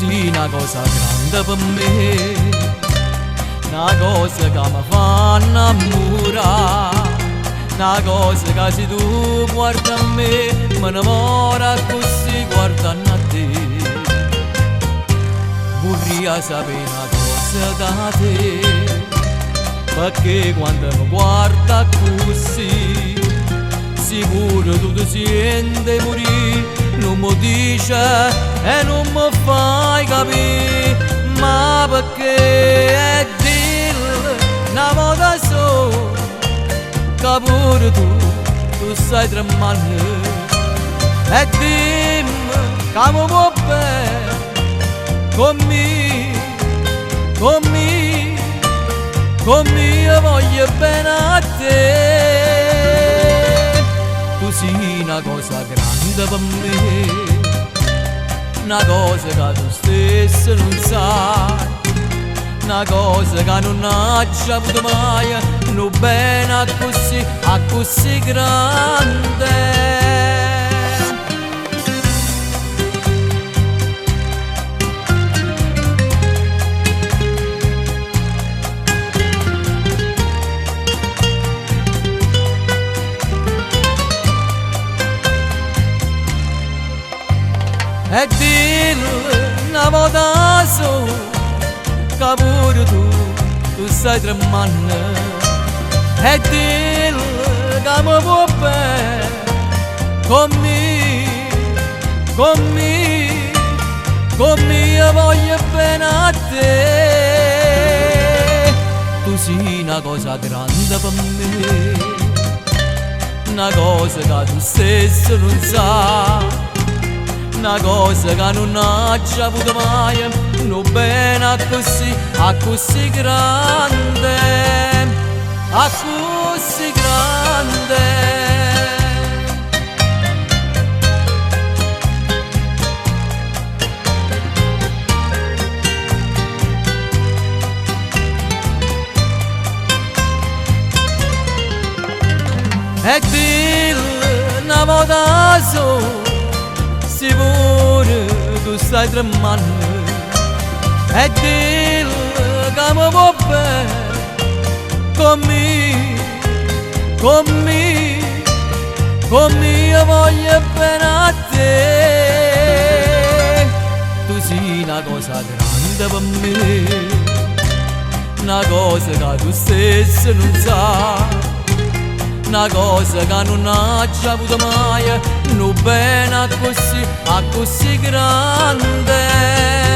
sei una cosa grande per me, una cosa che mi fa innamorare, una cosa che se tu guardi a me mi innamora così guardando a te. Vorrei sapere una cosa da te, perché quando mi guarda così sicuro tu ti senti morire. Non mi dice e non mi fai capire, ma perché è dirlo una volta sola che pure tu stai tremando. E dimmi che mi può bene con me io voglio bene a te. Tu sei una cosa grande per me, una cosa che tu stesso non sai, una cosa che non hai avuto mai, non bene così grande. E dillo una volta sola che pure tu stai tremando. E dillo che mi può bene con me io voglio bene a te. Tu sei una cosa grande per me, una cosa che tu stesso non sai, una cosa che non hai avuto mai, non bene così grande, così grande. E dillo una volta sola, sicuro tu stai tremando. E dillo che mi può bene con me io voglio bene a te. Tu sei una cosa grande per me, una cosa che tu stesso non sai, una cosa che non hai avuto mai, non bene così grande.